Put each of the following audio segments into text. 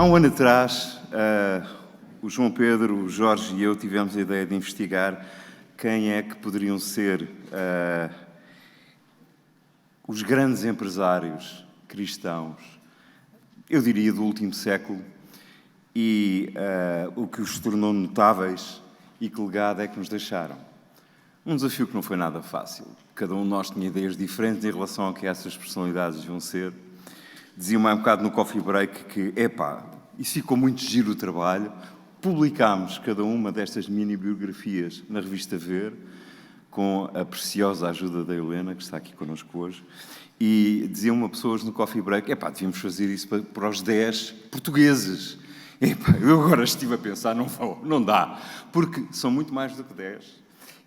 um ano atrás, o João Pedro, o Jorge e eu tivemos a ideia de investigar quem é que poderiam ser os grandes empresários cristãos, eu diria do último século, e o que os tornou notáveis e que legado é que nos deixaram. Um desafio que não foi nada fácil. Cada um de nós tinha ideias diferentes em relação ao que essas personalidades deviam ser. Dizia-me há um bocado no coffee break que, isso ficou muito giro o trabalho. Publicámos cada uma destas mini-biografias na revista Ver, com a preciosa ajuda da Helena, que está aqui connosco hoje, e diziam-me a pessoas no coffee break, devíamos fazer isso para os 10 portugueses. Eu agora estive a pensar, não dá, porque são muito mais do que 10.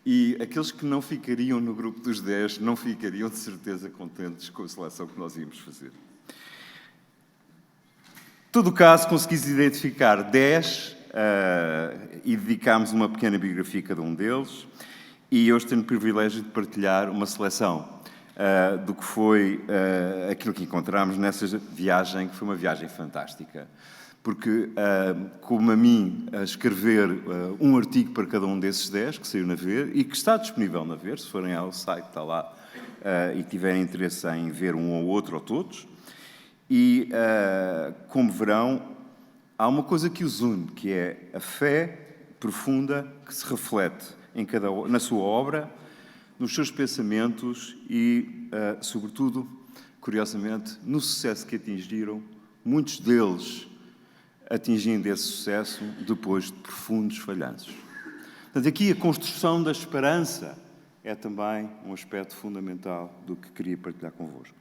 E aqueles que não ficariam no grupo dos 10 não ficariam de certeza contentes com a seleção que nós íamos fazer. Em todo o caso, conseguimos identificar 10 e dedicámos uma pequena biografia a cada um deles. E hoje tenho o privilégio de partilhar uma seleção do que foi aquilo que encontramos nessa viagem, que foi uma viagem fantástica. Porque, como a mim, a escrever um artigo para cada um desses 10, que saiu na Ver, e que está disponível na Ver, se forem ao site, está lá, e tiverem interesse em ver um ou outro, ou todos. E, como verão, há uma coisa que os une, que é a fé profunda que se reflete na sua obra, nos seus pensamentos e, sobretudo, curiosamente, no sucesso que atingiram, muitos deles atingindo esse sucesso depois de profundos falhanços. Portanto, aqui a construção da esperança é também um aspecto fundamental do que queria partilhar convosco.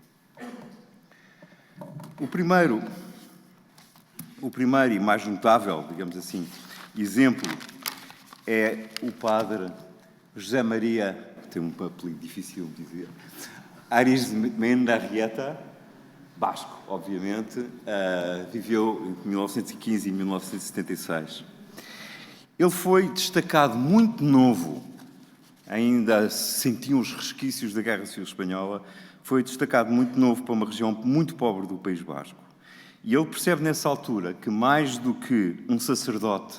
O primeiro e mais notável, digamos assim, exemplo é o padre José Maria, que tem um apelido difícil de dizer, Arizmendarrieta, basco, obviamente, viveu entre 1915 e 1976. Ele foi destacado muito novo, ainda sentiam os resquícios da Guerra Civil Espanhola, foi destacado muito novo para uma região muito pobre do País Basco. E ele percebe nessa altura que, mais do que um sacerdote,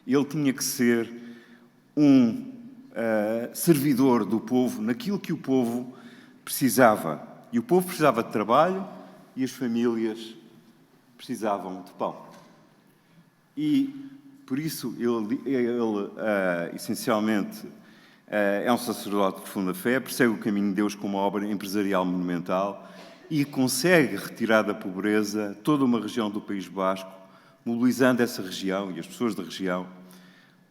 ele tinha que ser um servidor do povo, naquilo que o povo precisava. E o povo precisava de trabalho e as famílias precisavam de pão. E, por isso, ele essencialmente, é um sacerdote de profunda fé, persegue o caminho de Deus com uma obra empresarial monumental e consegue retirar da pobreza toda uma região do País Basco, mobilizando essa região e as pessoas da região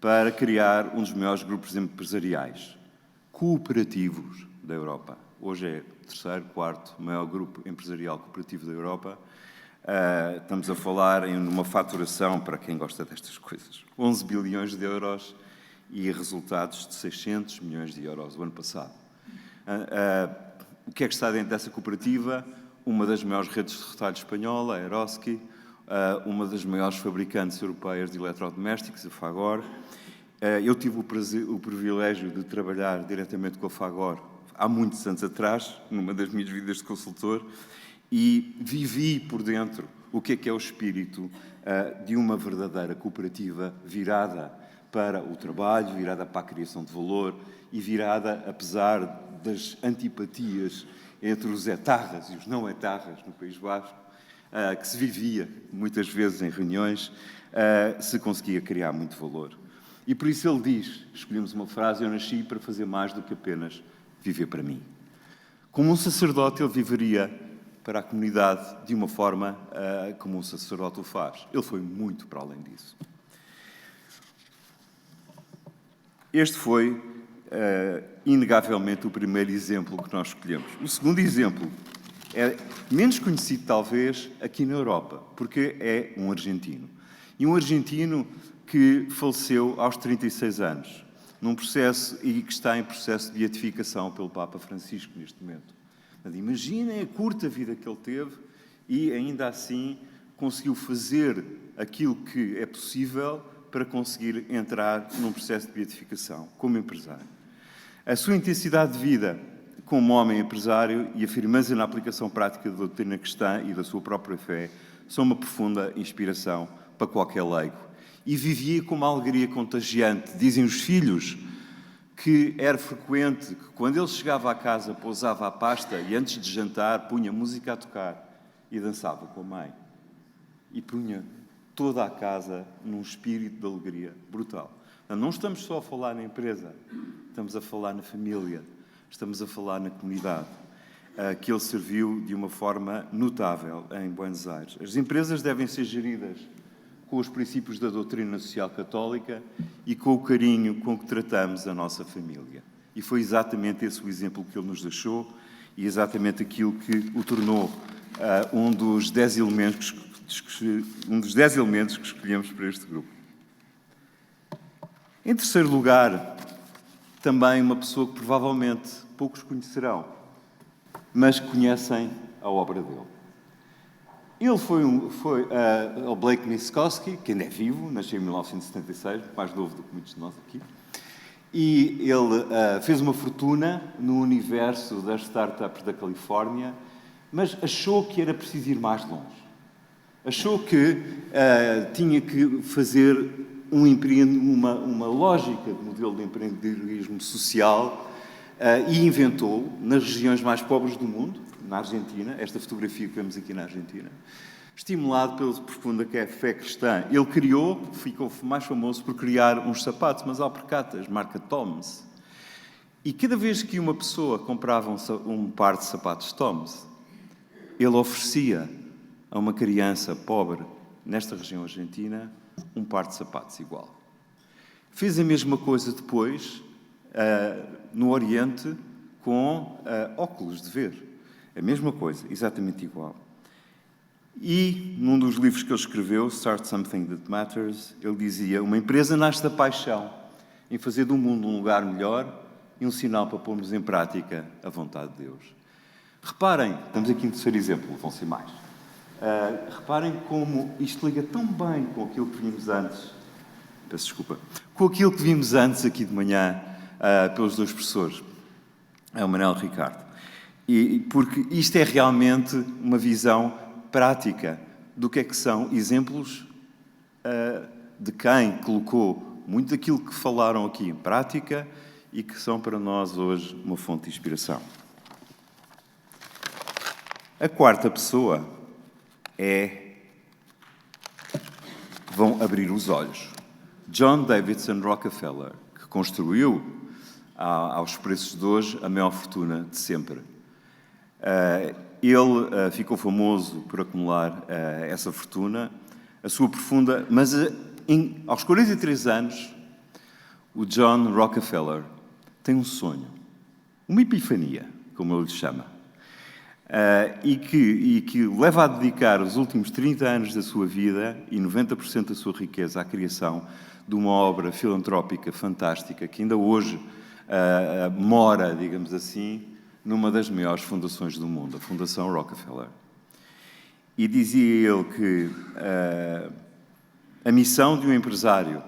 para criar um dos maiores grupos empresariais cooperativos da Europa. Hoje é o terceiro, quarto maior grupo empresarial cooperativo da Europa. Estamos a falar em uma faturação, para quem gosta destas coisas, 11 bilhões de euros e resultados de 600 milhões de euros o ano passado. O que é que está dentro dessa cooperativa? Uma das maiores redes de retalho espanhola, a Eroski, uma das maiores fabricantes europeias de eletrodomésticos, a Fagor. Eu tive o privilégio de trabalhar diretamente com a Fagor há muitos anos atrás, numa das minhas vidas de consultor, e vivi por dentro o que é o espírito de uma verdadeira cooperativa virada para o trabalho, virada para a criação de valor e virada, apesar das antipatias entre os etarras e os não etarras no País Basco, que se vivia muitas vezes em reuniões, se conseguia criar muito valor. E por isso ele diz, escolhemos uma frase, eu nasci para fazer mais do que apenas viver para mim. Como um sacerdote, ele viveria para a comunidade de uma forma como um sacerdote o faz. Ele foi muito para além disso. Este foi, inegavelmente, o primeiro exemplo que nós escolhemos. O segundo exemplo é menos conhecido, talvez, aqui na Europa, porque é um argentino. E um argentino que faleceu aos 36 anos, num processo e que está em processo de beatificação pelo Papa Francisco neste momento. Imaginem a curta vida que ele teve e, ainda assim, conseguiu fazer aquilo que é possível para conseguir entrar num processo de beatificação, como empresário. A sua intensidade de vida como homem empresário e a firmeza na aplicação prática da doutrina cristã e da sua própria fé são uma profunda inspiração para qualquer leigo. E vivia com uma alegria contagiante. Dizem os filhos que era frequente que, quando ele chegava à casa, pousava a pasta e, antes de jantar, punha música a tocar e dançava com a mãe. E punha toda a casa num espírito de alegria brutal. Não estamos só a falar na empresa, estamos a falar na família, estamos a falar na comunidade, que ele serviu de uma forma notável em Buenos Aires. As empresas devem ser geridas com os princípios da doutrina social católica e com o carinho com que tratamos a nossa família. E foi exatamente esse o exemplo que ele nos deixou e exatamente aquilo que o tornou um dos 10 elementos que escolhemos para este grupo. Em terceiro lugar, também uma pessoa que provavelmente poucos conhecerão, mas que conhecem a obra dele. Ele foi o Blake Mycoskie, que ainda é vivo, nasceu em 1976, mais novo do que muitos de nós aqui. E ele fez uma fortuna no universo das startups da Califórnia, mas achou que era preciso ir mais longe. Achou que tinha que fazer uma lógica de modelo de empreendedorismo social e inventou, nas regiões mais pobres do mundo, na Argentina, esta fotografia que vemos aqui na Argentina, estimulado pela profunda fé cristã. Ele ficou mais famoso por criar uns sapatos, mas alpercatas, marca Toms. E cada vez que uma pessoa comprava um par de sapatos Toms, ele oferecia a uma criança pobre, nesta região argentina, um par de sapatos igual. Fez a mesma coisa depois no Oriente com óculos de ver. A mesma coisa, exatamente igual. E, num dos livros que ele escreveu, Start Something That Matters, ele dizia: uma empresa nasce da paixão em fazer do mundo um lugar melhor e um sinal para pormos em prática a vontade de Deus. Reparem, estamos aqui em terceiro exemplo, vão ser mais. Reparem como isto liga tão bem com aquilo que vimos antes. Peço desculpa. Com aquilo que vimos antes aqui de manhã pelos dois professores, o Manel e o Ricardo. Porque isto é realmente uma visão prática do que é que são exemplos de quem colocou muito daquilo que falaram aqui em prática e que são para nós hoje uma fonte de inspiração. A quarta pessoa vão abrir os olhos. John Davidson Rockefeller, que construiu aos preços de hoje a maior fortuna de sempre. Ele ficou famoso por acumular essa fortuna, a sua profunda... Mas aos 43 anos, o John Rockefeller tem um sonho, uma epifania, como ele lhe chama, e que o leva a dedicar os últimos 30 anos da sua vida e 90% da sua riqueza à criação de uma obra filantrópica fantástica que ainda hoje mora, digamos assim, numa das maiores fundações do mundo, a Fundação Rockefeller. E dizia ele que a missão de um empresário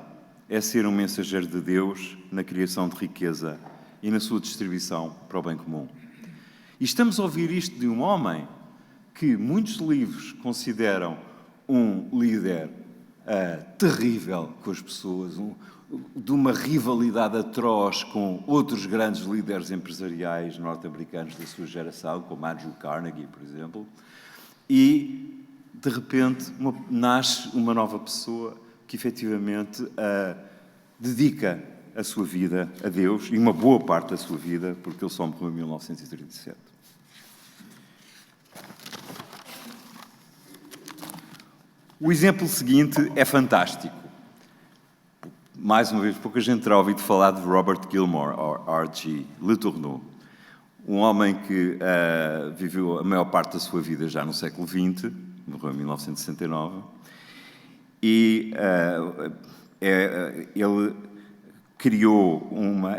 é ser um mensageiro de Deus na criação de riqueza e na sua distribuição para o bem comum. E estamos a ouvir isto de um homem que muitos livros consideram um líder terrível com as pessoas, de uma rivalidade atroz com outros grandes líderes empresariais norte-americanos da sua geração, como Andrew Carnegie, por exemplo, e, de repente, nasce uma nova pessoa que, efetivamente, dedica a sua vida a Deus, e uma boa parte da sua vida, porque ele só morreu em 1937. O exemplo seguinte é fantástico. Mais uma vez, pouca gente terá ouvido falar de Robert Gilmore, ou R.G. Letourneau, um homem que viveu a maior parte da sua vida já no século XX, morreu em 1969, e ele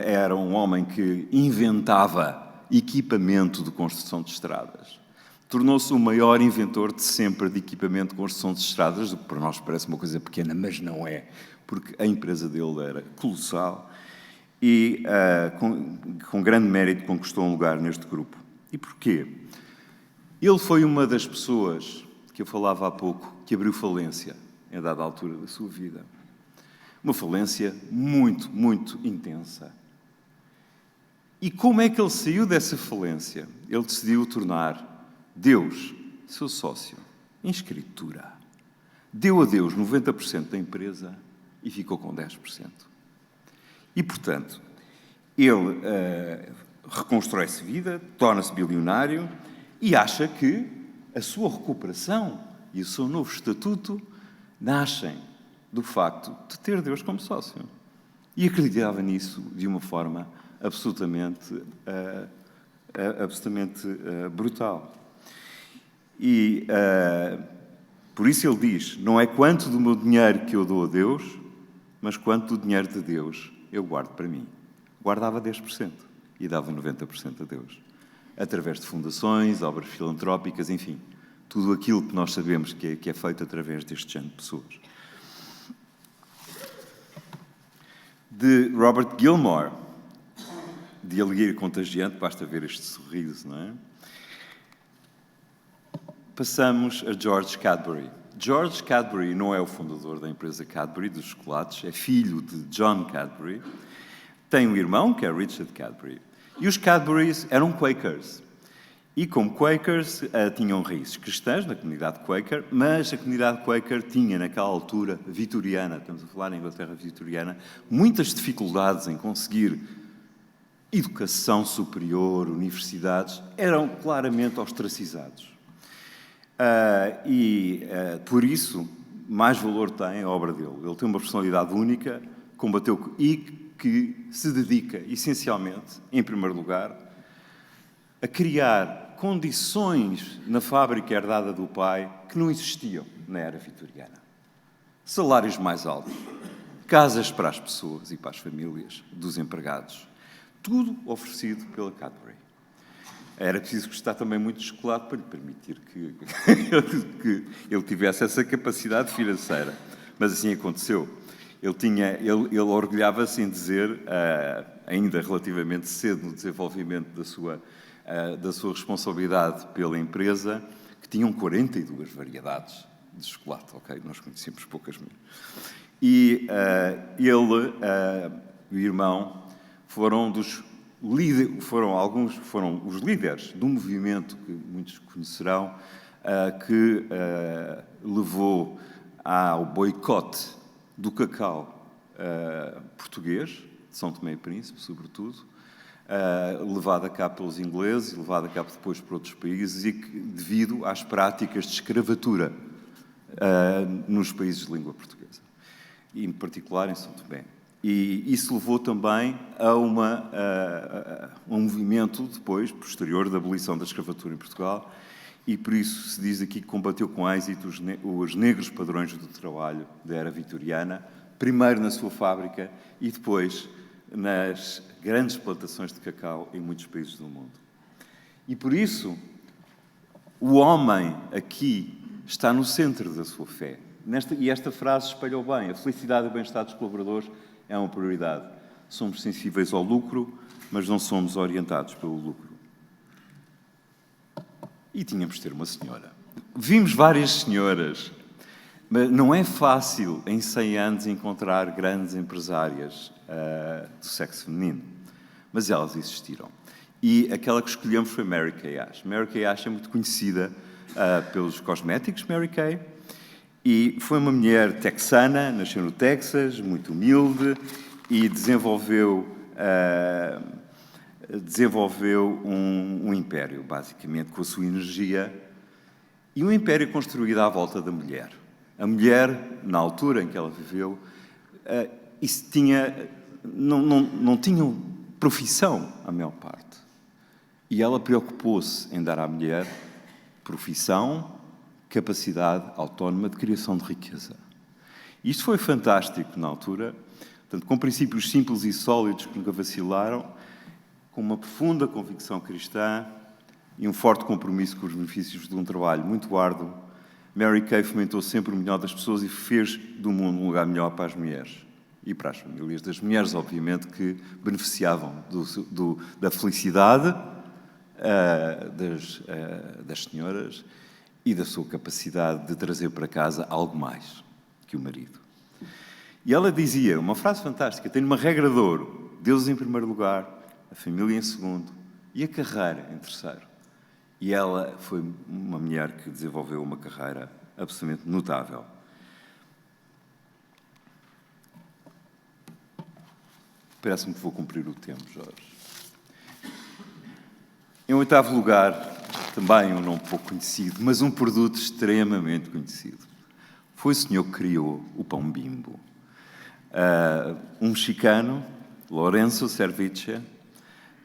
era um homem que inventava equipamento de construção de estradas. Tornou-se o maior inventor de sempre de equipamento de construção de estradas, o que para nós parece uma coisa pequena, mas não é, porque a empresa dele era colossal e, com grande mérito, conquistou um lugar neste grupo. E porquê? Ele foi uma das pessoas que eu falava há pouco, que abriu falência em dada altura da sua vida. Uma falência muito, muito intensa. E como é que ele saiu dessa falência? Ele decidiu tornar Deus seu sócio em escritura. Deu a Deus 90% da empresa e ficou com 10%. E, portanto, ele reconstrói-se vida, torna-se bilionário e acha que a sua recuperação e o seu novo estatuto nascem do facto de ter Deus como sócio. E acreditava nisso de uma forma absolutamente brutal. E por isso ele diz, não é quanto do meu dinheiro que eu dou a Deus, mas quanto do dinheiro de Deus eu guardo para mim. Guardava 10% e dava 90% a Deus. Através de fundações, obras filantrópicas, enfim, tudo aquilo que nós sabemos que é feito através deste género de pessoas. De Robert Gilmore, de alegria contagiante, basta ver este sorriso, não é? Passamos a George Cadbury. George Cadbury não é o fundador da empresa Cadbury dos chocolates, é filho de John Cadbury. Tem um irmão, que é Richard Cadbury. E os Cadburys eram Quakers. E como Quakers, tinham raízes cristãs na comunidade Quaker, mas a comunidade Quaker tinha, naquela altura, vitoriana, estamos a falar na Inglaterra vitoriana, muitas dificuldades em conseguir educação superior, universidades, eram claramente ostracizados. Por isso, mais valor tem a obra dele. Ele tem uma personalidade única, combateu e que se dedica, essencialmente, em primeiro lugar, a criar condições na fábrica herdada do pai que não existiam na era vitoriana. Salários mais altos, casas para as pessoas e para as famílias dos empregados. Tudo oferecido pela Cadbury. Era preciso gostar também muito de chocolate para lhe permitir que ele tivesse essa capacidade financeira. Mas assim aconteceu. Ele orgulhava-se em dizer, ainda relativamente cedo no desenvolvimento da sua responsabilidade pela empresa, que tinham 42 variedades de chocolate. Ok, nós conhecemos poucas mesmo. E ele, o irmão, foram os líderes do movimento que muitos conhecerão, que levou ao boicote do cacau português, de São Tomé e Príncipe, sobretudo, levado a cabo pelos ingleses, levado a cabo depois por outros países, e que, devido às práticas de escravatura nos países de língua portuguesa, e em particular em São Tomé. E isso levou também a um movimento depois, posterior, da abolição da escravatura em Portugal, e por isso se diz aqui que combateu com êxito os negros padrões do trabalho da era vitoriana, primeiro na sua fábrica e depois nas grandes plantações de cacau em muitos países do mundo. E por isso, o homem aqui está no centro da sua fé. E esta frase espalhou bem: a felicidade e o bem-estar dos colaboradores é uma prioridade. Somos sensíveis ao lucro, mas não somos orientados pelo lucro. E tínhamos de ter uma senhora. Vimos várias senhoras, mas não é fácil, em 100 anos, encontrar grandes empresárias do sexo feminino. Mas elas existiram. E aquela que escolhemos foi Mary Kay Ash. Mary Kay Ash é muito conhecida pelos cosméticos Mary Kay. E foi uma mulher texana, nasceu no Texas, muito humilde, e desenvolveu um império, basicamente, com a sua energia, e um império construído à volta da mulher. A mulher, na altura em que ela viveu, não tinha profissão, a maior parte. E ela preocupou-se em dar à mulher profissão, capacidade autónoma de criação de riqueza. Isto foi fantástico na altura, portanto, com princípios simples e sólidos que nunca vacilaram, com uma profunda convicção cristã e um forte compromisso com os benefícios de um trabalho muito árduo, Mary Kay fomentou sempre o melhor das pessoas e fez do mundo um lugar melhor para as mulheres e para as famílias das mulheres, obviamente, que beneficiavam da felicidade das senhoras e da sua capacidade de trazer para casa algo mais que o marido. E ela dizia, uma frase fantástica: tenho uma regra de ouro, Deus em primeiro lugar, a família em segundo e a carreira em terceiro. E ela foi uma mulher que desenvolveu uma carreira absolutamente notável. Parece-me que vou cumprir o tempo, Jorge. Em oitavo lugar, também um nome pouco conhecido, mas um produto extremamente conhecido. Foi o senhor que criou o pão Bimbo. Um mexicano, Lourenço Cerviche,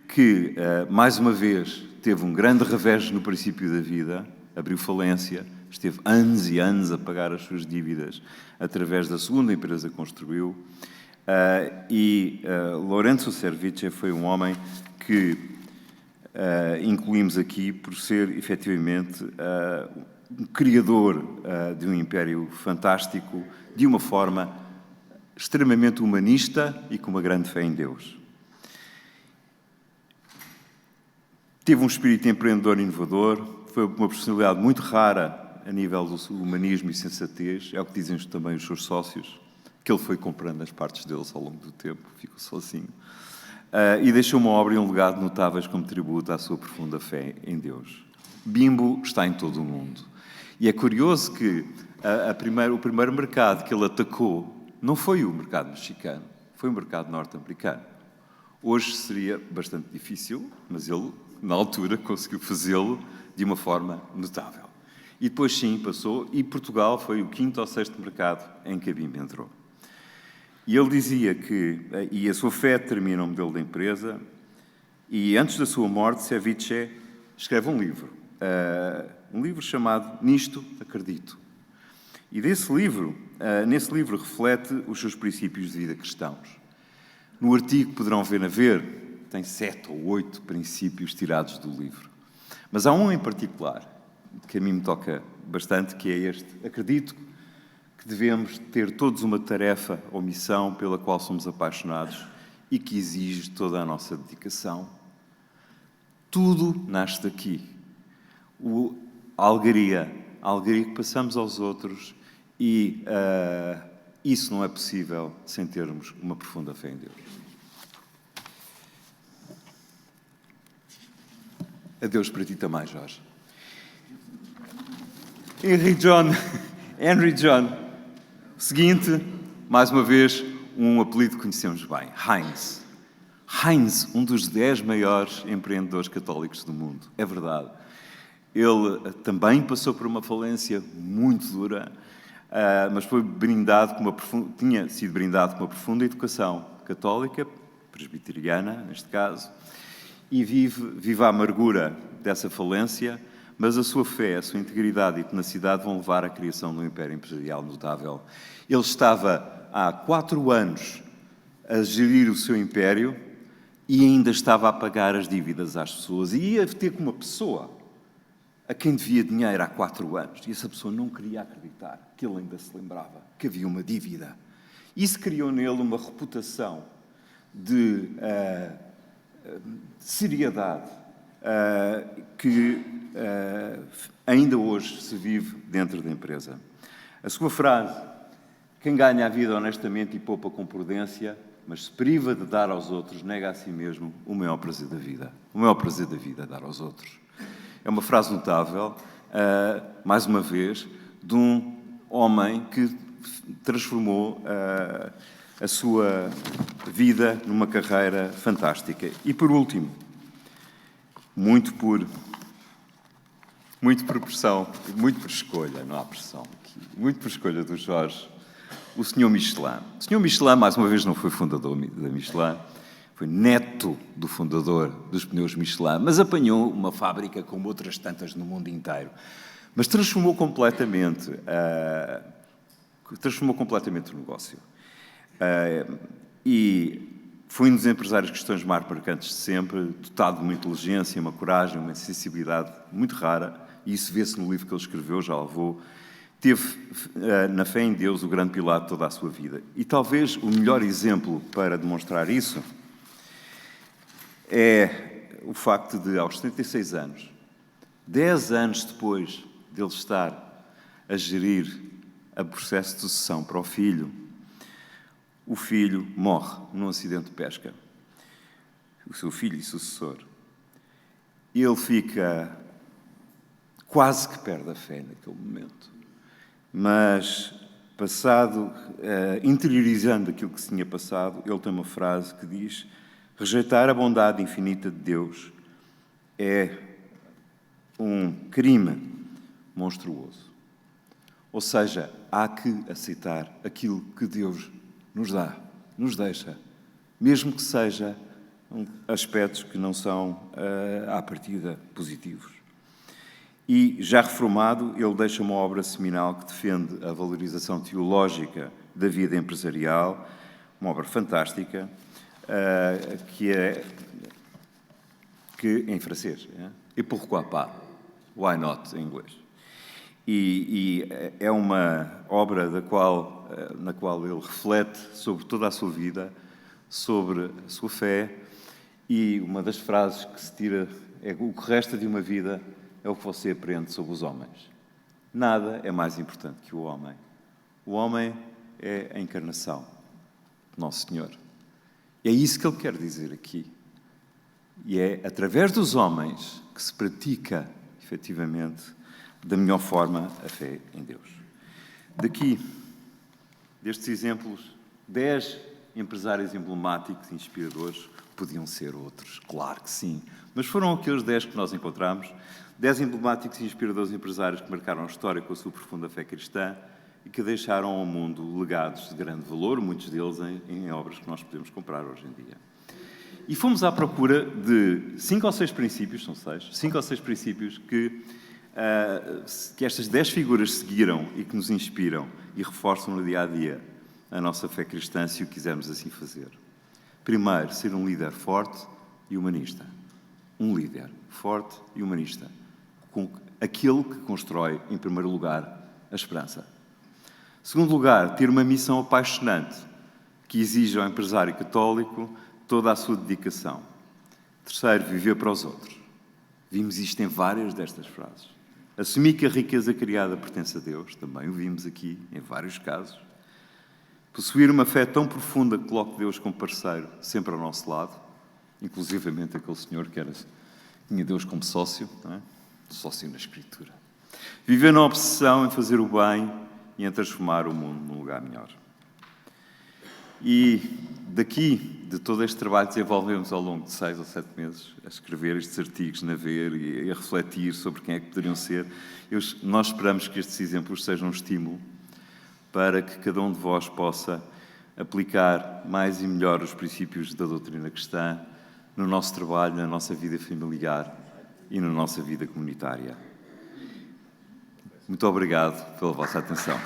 que, mais uma vez, teve um grande revés no princípio da vida, abriu falência, esteve anos e anos a pagar as suas dívidas através da segunda empresa que construiu. Lourenço Cerviche foi um homem que incluímos aqui por ser, efetivamente, um criador de um império fantástico, de uma forma extremamente humanista e com uma grande fé em Deus. Teve um espírito empreendedor e inovador, foi uma personalidade muito rara a nível do humanismo e sensatez, é o que dizem também os seus sócios, que ele foi comprando as partes deles ao longo do tempo, ficou sozinho. E deixou uma obra e um legado notáveis como tributo à sua profunda fé em Deus. Bimbo está em todo o mundo. E é curioso que o primeiro mercado que ele atacou não foi o mercado mexicano, foi o mercado norte-americano. Hoje seria bastante difícil, mas ele, na altura, conseguiu fazê-lo de uma forma notável. E depois, sim, passou, e Portugal foi o quinto ou sexto mercado em que a Bimbo entrou. E ele dizia que, e a sua fé determina o modelo da empresa, e antes da sua morte, Cerviche escreve um livro chamado Nisto Acredito. E nesse livro reflete os seus princípios de vida cristãos. No artigo que poderão ver, tem 7 ou 8 princípios tirados do livro. Mas há um em particular, que a mim me toca bastante, que é este: acredito que devemos ter todos uma tarefa ou missão pela qual somos apaixonados e que exige toda a nossa dedicação. Tudo nasce daqui. A alegria que passamos aos outros, e isso não é possível sem termos uma profunda fé em Deus. Adeus para ti também, Jorge. Henry John. Seguinte, mais uma vez, um apelido que conhecemos bem: Heinz. Heinz, um dos 10 maiores empreendedores católicos do mundo. É verdade. Ele também passou por uma falência muito dura, mas foi brindado tinha sido brindado com uma profunda educação católica, presbiteriana, neste caso, e vive a amargura dessa falência, mas a sua fé, a sua integridade e tenacidade vão levar à criação de um império empresarial notável. Ele estava há 4 anos a gerir o seu império e ainda estava a pagar as dívidas às pessoas. E ia ter com uma pessoa a quem devia dinheiro há 4 anos. E essa pessoa não queria acreditar que ele ainda se lembrava que havia uma dívida. Isso criou nele uma reputação de seriedade que ainda hoje se vive dentro da empresa. A sua frase: quem ganha a vida honestamente e poupa com prudência, mas se priva de dar aos outros, nega a si mesmo o maior prazer da vida. O maior prazer da vida é dar aos outros. É uma frase notável, mais uma vez, de um homem que transformou a sua vida numa carreira fantástica. E por último, muito por pressão, muito por escolha, não há pressão aqui, muito por escolha do Jorge, o Sr. Michelin. O Sr. Michelin, mais uma vez, não foi fundador da Michelin, foi neto do fundador dos pneus Michelin, mas apanhou uma fábrica como outras tantas no mundo inteiro. Mas transformou completamente o negócio. E foi um dos empresários cristãos mais marcantes de sempre, dotado de uma inteligência, uma coragem, uma sensibilidade muito rara, e isso vê-se no livro que ele escreveu, Já lá vou. Teve na fé em Deus o grande pilar de toda a sua vida. E talvez o melhor exemplo para demonstrar isso é o facto de, aos 76 anos, 10 anos depois dele estar a gerir o processo de sucessão para o filho, o filho morre num acidente de pesca. O seu filho e sucessor. Ele fica quase que perde a fé naquele momento. Mas, interiorizando aquilo que se tinha passado, ele tem uma frase que diz: rejeitar a bondade infinita de Deus é um crime monstruoso. Ou seja, há que aceitar aquilo que Deus nos dá, nos deixa, mesmo que seja aspectos que não são, à partida, positivos. E, já reformado, ele deixa uma obra seminal que defende a valorização teológica da vida empresarial, uma obra fantástica, que em francês, e pourquoi pas? Why not, em inglês. E é uma obra na qual ele reflete sobre toda a sua vida, sobre a sua fé, e uma das frases que se tira é: o que resta de uma vida é o que você aprende sobre os homens. Nada é mais importante que o homem. O homem é a encarnação de Nosso Senhor. E é isso que ele quer dizer aqui. E é através dos homens que se pratica, efetivamente, da melhor forma, a fé em Deus. Destes exemplos, 10 empresários emblemáticos e inspiradores. Podiam ser outros, claro que sim. Mas foram aqueles 10 que nós encontramos. 10 emblemáticos e inspiradores empresários que marcaram a história com a sua profunda fé cristã e que deixaram ao mundo legados de grande valor, muitos deles em obras que nós podemos comprar hoje em dia. E fomos à procura de 5 ou 6 princípios, são 6, 5 ou 6 princípios que estas 10 figuras seguiram e que nos inspiram e reforçam no dia-a-dia a nossa fé cristã, se o quisermos assim fazer. Primeiro, ser um líder forte e humanista. Um líder forte e humanista. Aquele que constrói, em primeiro lugar, a esperança. Segundo lugar, ter uma missão apaixonante que exige ao empresário católico toda a sua dedicação. Terceiro, viver para os outros. Vimos isto em várias destas frases. Assumir que a riqueza criada pertence a Deus, também o vimos aqui em vários casos. Possuir uma fé tão profunda que coloque Deus como parceiro, sempre ao nosso lado, inclusivamente aquele senhor que tinha Deus como sócio, não é? Sócio na Escritura. Viver na obsessão em fazer o bem e em transformar o mundo num lugar melhor. E de todo este trabalho que desenvolvemos ao longo de 6 ou 7 meses, a escrever estes artigos, a ver e a refletir sobre quem é que poderiam ser, nós esperamos que estes exemplos sejam um estímulo para que cada um de vós possa aplicar mais e melhor os princípios da doutrina cristã no nosso trabalho, na nossa vida familiar e na nossa vida comunitária. Muito obrigado pela vossa atenção.